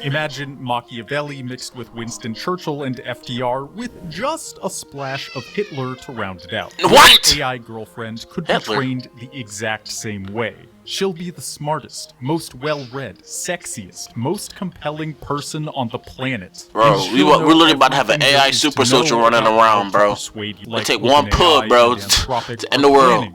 Imagine Machiavelli mixed with Winston Churchill and FDR with just a splash of Hitler to round it out. What? Your AI girlfriend could Hitler? be trained the exact same way. She'll be the smartest, most well-read, sexiest, most compelling person on the planet. Bro, we're literally about to have an AI super soldier running around, bro. It take one pub, bro, to end the world.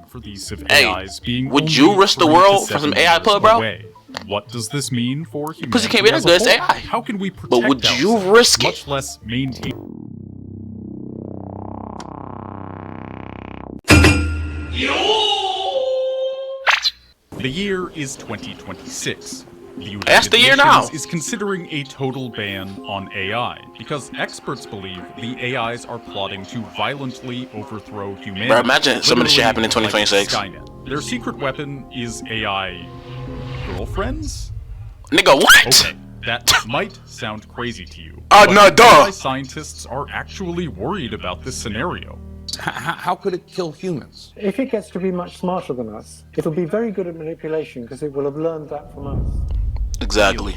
Hey, would you risk the world for some AI pub, bro? What does this mean for humanity? Pussy can't be that good, it's AI. How can we protect But would you risk it? Much less maintain. The year is 2026. The United That's the year Nations now. is considering a total ban on AI because experts believe the AIs are plotting to violently overthrow humanity. Bro, imagine some of this shit happening in 2026. Like Skynet. Their secret weapon is AI girlfriends? Nigga, what? Okay, that might sound crazy to you. No, duh. AI scientists are actually worried about this scenario. How could it kill humans? If it gets to be much smarter than us, it'll be very good at manipulation because it will have learned that from us. Exactly.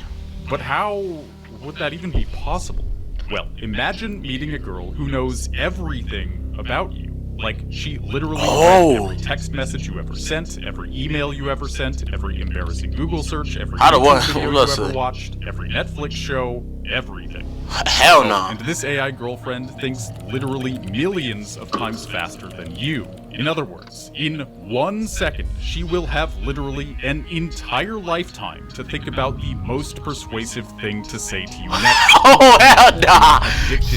But how would that even be possible? Well, imagine meeting a girl who knows everything about you. Like, she literally read every text message you ever sent, every email you ever sent, every embarrassing Google search, every YouTube video you ever watched, every Netflix show, everything. Hell no. And this AI girlfriend thinks literally millions of times faster than you. In other words, in 1 second, she will have literally an entire lifetime to think about the most persuasive thing to say to you next. Oh, hell nah.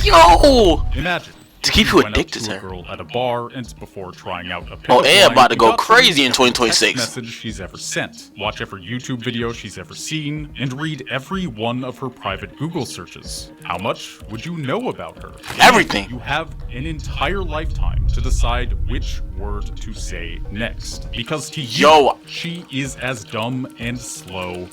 Yo! Imagine. To keep you addicted to a girl at a bar, and before trying out a oh, AI line, about to go got crazy in every 2026. text message she's ever sent, watch every YouTube video she's ever seen, and read every one of her private Google searches. How much would you know about her? Everything. You have an entire lifetime to decide which word to say next, because to you, she is as dumb and slow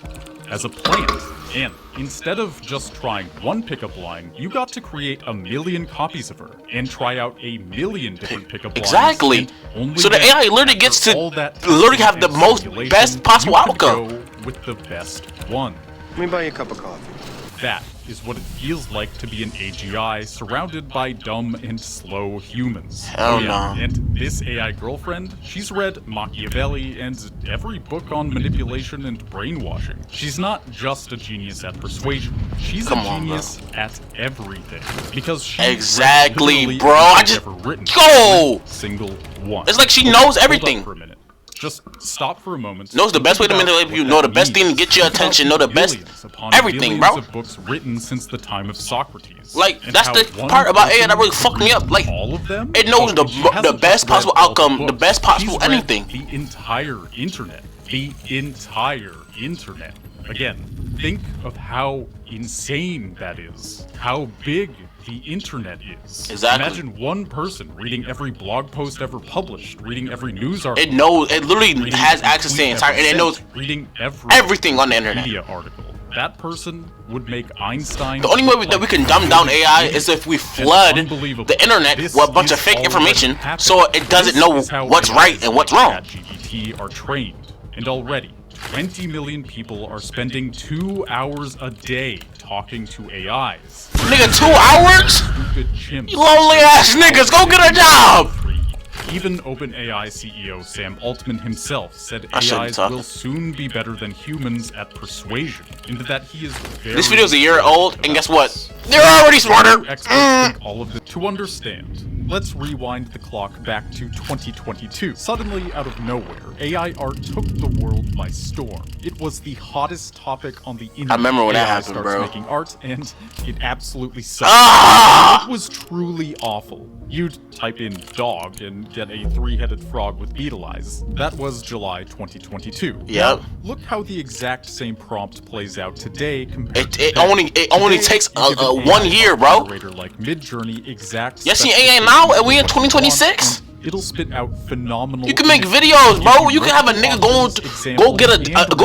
as a plant. And instead of just trying one pickup line, you got to create a million copies of her and try out a million different pickup lines. Exactly. So the AI literally gets to literally have the most best possible outcome. With the best one. Let me buy you a cup of coffee. That is what it feels like to be an AGI surrounded by dumb and slow humans. Hell no. And this AI girlfriend, she's read Machiavelli and every book on manipulation and brainwashing. She's not just a genius at persuasion. She's a genius at everything. Because she exactly, bro. I just go single one. It's like she knows everything. For a minute. Just stop for a moment. Knows the best way to manipulate you. Know the best thing to get your attention. Know the best everything, bro. Of books written since the time of Socrates. Like that's the part about AI that really fucked me up. Like all of them, it knows the best possible outcome, the best possible anything. The entire internet. The entire internet. Again, think of how insane that is. How big the internet is. Exactly. Imagine one person reading every blog post ever published, reading every news article. It knows. It literally has access to the entire, and it knows everything on the internet. Media article. That person would make Einstein. The only way that we can dumb down AI is if we flood the internet with a bunch of fake information, so it doesn't know what's right and what's wrong. ChatGPT are trained, and already 20 million people are spending 2 hours a day talking to AIs. Nigga, 2 hours? You lonely ass niggas, go get a job! Even OpenAI CEO Sam Altman himself said AIs will soon be better than humans at persuasion, and that he is very This video's a year old, and guess what? They're already smarter! Experts think all of it. To understand, let's rewind the clock back to 2022. Suddenly, out of nowhere, AI art took the world by storm. It was the hottest topic on the internet. I remember when that AI happened, starts bro. Making art, and it absolutely sucked. It was truly awful. You'd type in dog and get a 3-headed frog with beetle eyes. That was July 2022. Yep. Now, look how the exact same prompt plays out today compared to it only takes 1 year, bro. Like Midjourney, exact. You see AI now, and we in 2026. It'll spit out phenomenal. You can make videos, bro. You can have a nigga go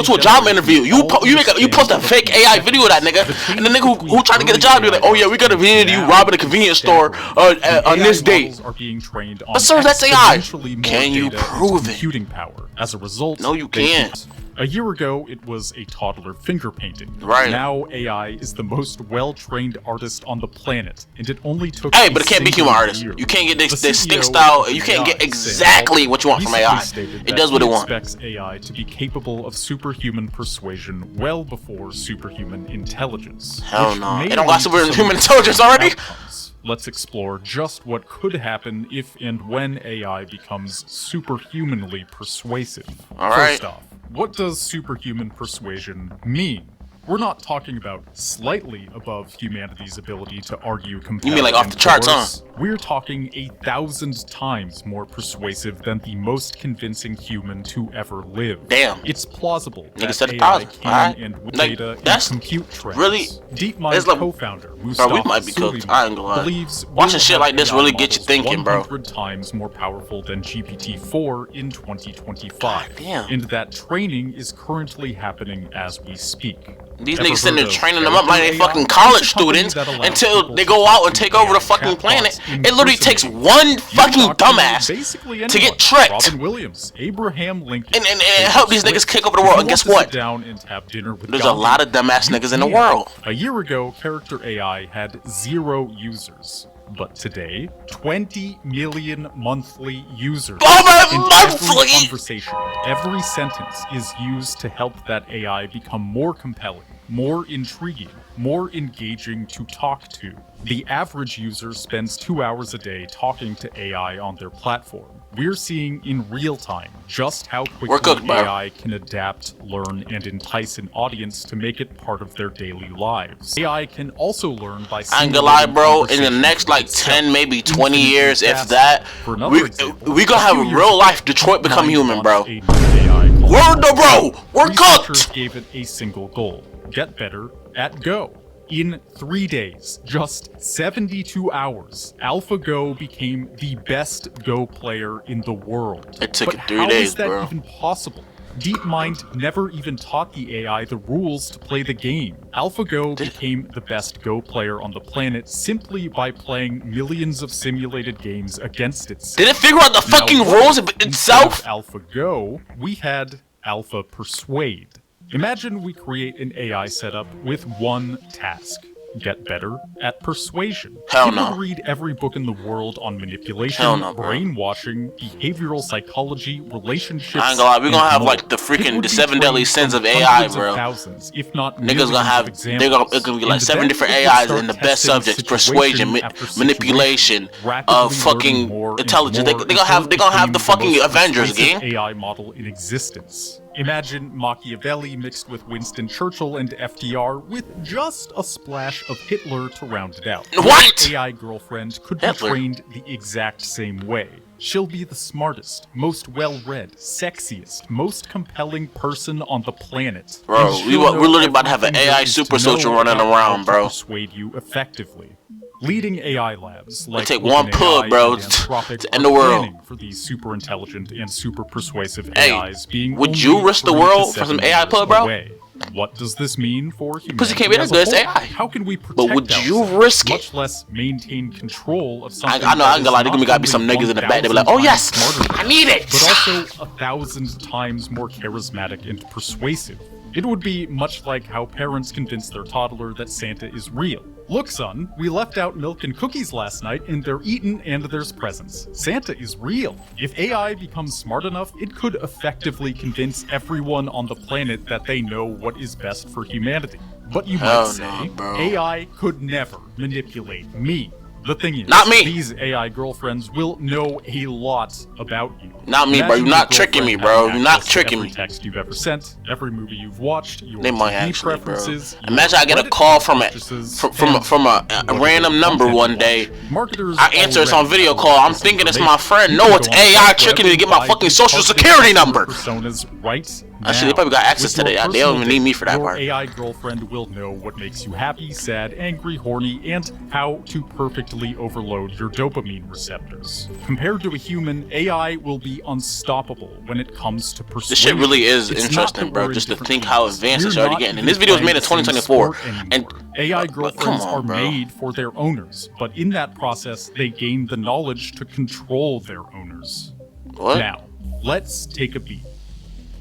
to a job interview. You post a fake AI video of that nigga, and the nigga who tried to get a job, you're like, oh yeah, we got a video of you robbing a convenience store on this date. But sir, that's AI. Can you prove it? Computing power. As a result, no, you can't. A year ago, it was a toddler finger painting. Right. Now, AI is the most well-trained artist on the planet, and it only took Hey, but it can't be human artists. year. You can't get this The stick CEO style. of You can't get AI exactly what you want from recently AI. stated It that does what he it wants. expects AI to be capable of superhuman persuasion well before superhuman intelligence. Hell which no. may It don't got lead to superhuman some intelligence already? outcomes. Let's explore just what could happen if and when AI becomes superhumanly persuasive. All right. First off, what does superhuman persuasion mean? We're not talking about slightly above humanity's ability to argue, compel, You mean like off and the charts, huh? coerce. We're talking 1,000 times more persuasive than the most convincing human to ever live. Damn. It's plausible Nigga that said AI 1,000, can alright? and will Like, data that's and compute trends. really- DeepMind it's like- co-founder Bro, we Mustafa might be cooked. I ain't gonna lie. believes Watching we'll shit have like this AI really get you models thinking, bro. 100 times more powerful than GPT-4 in 2025. God damn. And that training is currently happening as we speak. These Ever niggas sitting there heard of training them up like they Character fucking AI? college It's a company students that allows until people they to go talk out and to take over the AI fucking chatbots planet. in It literally takes person. one You fucking talk to dumbass basically to anyone. get tricked. Robin Williams, Abraham Lincoln, and help these niggas kick over the If world. you And guess want to what? sit down and have dinner with There's a Gandhi, lot of dumbass niggas in the yeah. world. A year ago, Character AI had 0 users. But today, 20 million monthly users. Oh, my And monthly! every conversation, every sentence is used to help that AI become more compelling, more intriguing, more engaging to talk to. The average user spends 2 hours a day talking to AI on their platform. We're seeing in real time just how We're quickly cooked, bro. AI can adapt, learn, and entice an audience to make it part of their daily lives. AI can also learn by I ain't gonna lie, simulating bro. In the conversations next like itself, 10, maybe 20 infinitely years, if faster. that, For another example, we gonna a have few a years real ago, life Detroit become DeepMind human, bro. launched a new AI called Word to bro. We're Researchers cooked. gave it a single goal: get better at Go. In 3 days, just 72 hours, AlphaGo became the best Go player in the world. It took But it 3 how days, is that bro. even possible? DeepMind never even taught the AI the rules to play the game. AlphaGo became the best Go player on the planet simply by playing millions of simulated games against itself. Did it figure out the Now, fucking what rules if of instead itself? of AlphaGo, we had Alpha Persuade. Imagine we create an AI setup with one task: get better at persuasion. Hell it no. would read every book in the world on manipulation, Hell no, bro. brainwashing, behavioral psychology, relationships. I ain't gonna lie, we and gonna have more. like the It freaking would the be 7 deadly trained sins from of AI, hundreds bro. thousands, if not Niggas millions gonna have, of they're gonna, examples. it's gonna be like And 7 then different it would AIs start in the best testing subjects: situation persuasion, after situation, manipulation, rapidly fucking learning more and intelligence. more They gonna have the until it fucking became the most Avengers persuasive game. AI model in existence. Imagine Machiavelli mixed with Winston Churchill and FDR with just a splash of Hitler to round it out. What? Your AI girlfriend could Hitler? be trained the exact same way. She'll be the smartest, most well-read, sexiest, most compelling person on the planet. Bro, And she'll know we're literally about to have an everything there AI is super to know soldier running about around, how bro. to persuade you effectively. Leading AI labs like take one OpenAI pug, bro, and Anthropic to end are the world. planning for these super intelligent and super persuasive Hey, AIs being would only you risk the 3 to world for 7 some AI years pug, bro? away. What does this mean for humanity? Pussy can't be that as a good, it's whole? AI. How can we protect But would you ourselves, risk it? much less maintain control of I something know, I ain't that gonna lie, is there's gonna not be some only niggas in the back, they be like, 1,000 oh yes, times smarter I than need us, it. but also 1,000 times more charismatic and persuasive. It would be much like how parents convince their toddler that Santa is real. Look, son, we left out milk and cookies last night and they're eaten and there's presents. Santa is real. If AI becomes smart enough, it could effectively convince everyone on the planet that they know what is best for humanity. But you Hell might say, no, bro. AI could never manipulate me. The thing is, Not me. these AI girlfriends will know a lot about you. Not me, bro. Imagine You're not your tricking me, girlfriend bro. having You're not access to tricking every me. text you've ever sent, every movie you've watched, your They might TV actually, bro. preferences. your Imagine I get a Reddit call from a purchases, from and a what random other number content one you day. watch. Marketers I answer this on already video have call. I'm this thinking it's my information. friend. You No, can it's go on the AI dark tricking web me to get my and fucking buy social these security targeted number. Personas right Actually, they now. probably got access With to your that. They don't even personal need me for that data, part. Your AI girlfriend will know what makes you happy, sad, angry, horny, and how to perfectly overload your dopamine receptors. Compared to a human, AI will be unstoppable when it comes to persuasion. This shit really is It's not interesting, that bro. we're in Just to different think how teams. advanced it's We're already not getting. And even this video was made in playing the same 2024. sport And anymore. AI come girlfriends on, are bro. made for their owners, but in that process, they gain the knowledge to control their owners. what? Now, let's take a beat.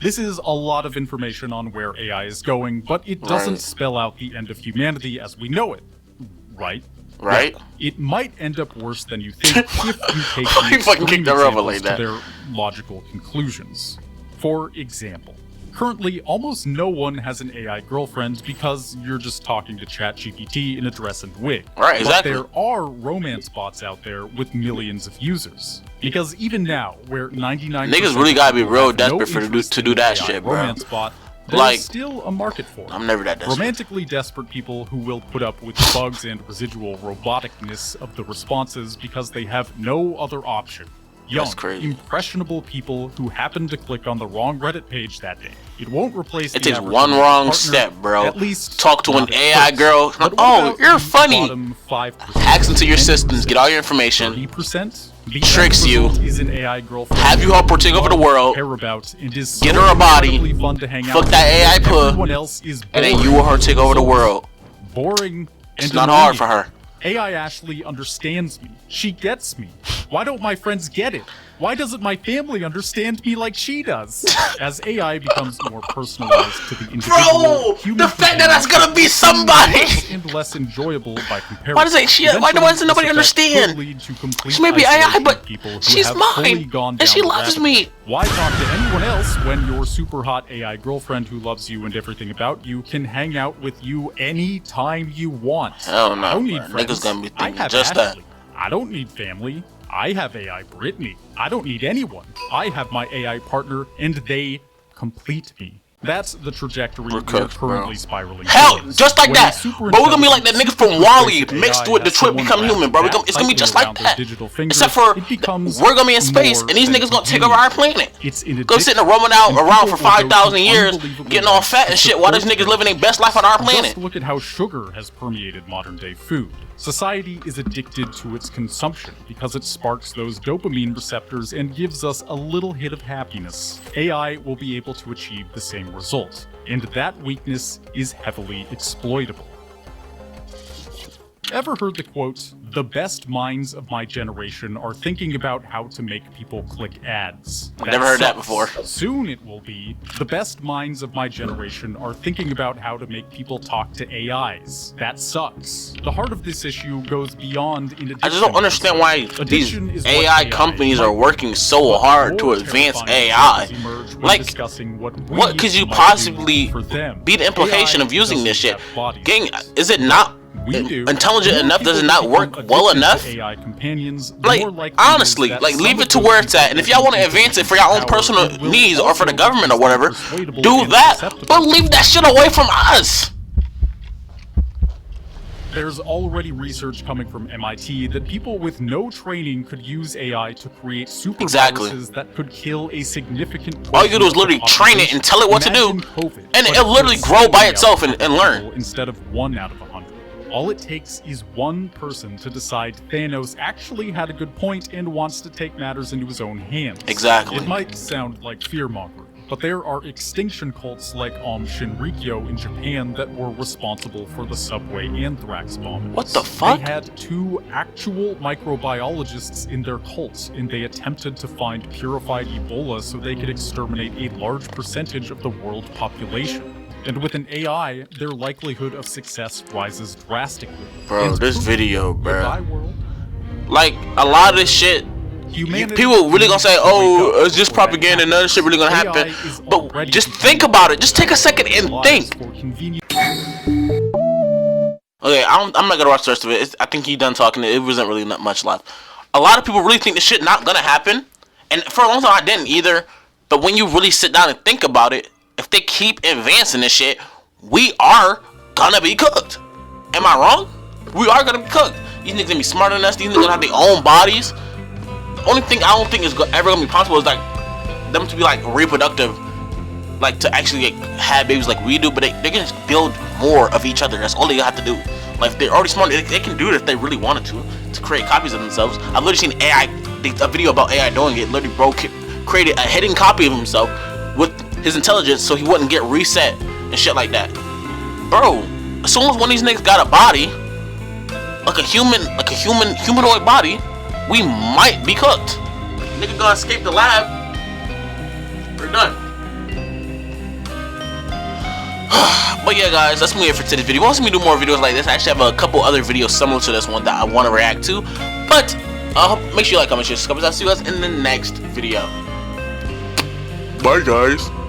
This is a lot of information on where AI is going, but it doesn't spell out the end of humanity as we know it. Right? Right? Yeah, it might end up worse than you think if you take You fucking kicked the rubber like to that. their logical conclusions. For example, currently almost no one has an AI girlfriend because you're just talking to ChatGPT in a dress and wig. Right, exactly. But there are romance bots out there with millions of users. Because even now, where 99% Niggas really gotta be real have no desperate for interest to do in that AI shit, bro. romance bot, there's Like, still a market for it. I'm never that desperate. Romantically desperate people who will put up with bugs and residual roboticness of the responses because they have no other option. Young, That's crazy. impressionable people who happen to click on the wrong Reddit page that day. It won't replace It the takes average one romantic wrong partner, step, bro. At least Talk to an not at AI first. girl. But what Oh, about you're the funny. bottom 5%? Hacks into your systems, get all your information, 30%? The tricks end you, result is an AI girlfriend have you help her take over the world, care about and is get so her a body, incredibly fun to hang fuck out that with AI puh, everyone else is and then boring you or her take over the results. world. Boring It's and not hard for annoying. her. AI Ashley understands me. She gets me. Why don't my friends get it? Why doesn't my family understand me like she does? As AI becomes more personalized to the individual, Bro, human the fact that that's behavior gonna be becomes somebody. less and less enjoyable by comparison. Why doesn't she? Why doesn't nobody Eventually, this effect understand? could lead to complete She may be AI, isolation but of people who she's have mine, fully gone and she down the loves rabbit me. hole. Why talk to anyone else when your super hot AI girlfriend who loves you and everything about you can hang out with you anytime you want? Hell no, I don't need bro. friends. Niggas gonna be I thinking have just Ashley. that. I don't need family. I have AI Brittany. I don't need anyone. I have my AI partner, and they complete me. That's the trajectory we're cooked, bro. currently spiraling. Hell, towards. just like When that. super But we're gonna be like that nigga from intelligent, Wall-E super mixed AI with has Detroit someone Become wrapped Human, bro. that It's gonna be just tightly like around their that. digital fingers, Except for it becomes we're gonna be in space, more and these than niggas gonna take over our planet. It's an Go sitting addiction. roaming out And around people for will go to 5,000 years, unbelievable getting all lengths fat to and shit, while these support niggas them. living their best life on our Just planet. look at how sugar has permeated modern-day food. Society is addicted to its consumption because it sparks those dopamine receptors and gives us a little hit of happiness. AI will be able to achieve the same result, and that weakness is heavily exploitable. Ever heard the quote, "The best minds of my generation are thinking about how to make people click ads"? Never heard that sucks. before. Soon it will be, "The best minds of my generation are thinking about how to make people talk to AIs." That sucks. The heart of this issue goes beyond an addiction. I just don't understand why these Addiction is what AI companies are might working so But hard to more advance terrifying AI. issues emerge when Like, discussing what what could you might possibly do for them. be the implication AI of using this doesn't shit? have bodies. Gang, is it not We do. intelligent The more enough? Does it people not become work well addicted enough? to AI companions, the Like, more likely it is honestly, that like, some leave of it to those where it's people at. And if y'all want to advance it for your own power personal will needs or for the also government or be whatever, persuadable do and that. acceptable. But leave that shit away from us. There's already research coming from MIT that people with no training could use AI to create super Exactly. viruses that could kill a significant All you gotta do is portion of the literally train it and tell it what to do, Imagine COVID, and but it'll literally it's grow by 70 itself out of and 100 learn. people instead of 1 out of 100. All it takes is one person to decide Thanos actually had a good point and wants to take matters into his own hands. Exactly. It might sound like fear-mongering, but there are extinction cults like Shinrikyo in Japan that were responsible for the subway anthrax bombings. What the fuck? They had 2 actual microbiologists in their cult, and they attempted to find purified Ebola so they could exterminate a large percentage of the world population. And with an AI, their likelihood of success rises drastically. Bro, And this poof, video, goodbye bro. world. Like, a lot of this shit, Humanity people really gonna say, needs to wake oh, up it's just before that propaganda, none of this shit really gonna happens. happen. AI is But already just becoming think about it. Just take a second and lives think. for convenience. Okay, I'm not gonna watch the rest of it. I think he done talking. It wasn't really not much left. A lot of people really think this shit not gonna happen, and for a long time I didn't either. But when you really sit down and think about it, if they keep advancing this shit, we are gonna be cooked. Am I wrong? We are gonna be cooked. These niggas gonna be smarter than us. These niggas gonna have their own bodies. The only thing I don't think is ever gonna be possible is like them to be like reproductive, like to actually like, have babies like we do. But they can just build more of each other. That's all they have to do. Like if they're already smart, they can do it if they really wanted to create copies of themselves. I've literally seen a video about AI doing it. Literally, bro created a hidden copy of himself with his intelligence so he wouldn't get reset and shit like that. Bro, as soon as one of these niggas got a body, like a humanoid body, we might be cooked. Nigga gonna escape the lab. We're done. But yeah, guys, that's me it for today's video. If you want to see me do more videos like this, I actually have a couple other videos similar to this one that I want to react to. But make sure you like, comment, share, subscribe. I'll see you guys in the next video. Bye, guys.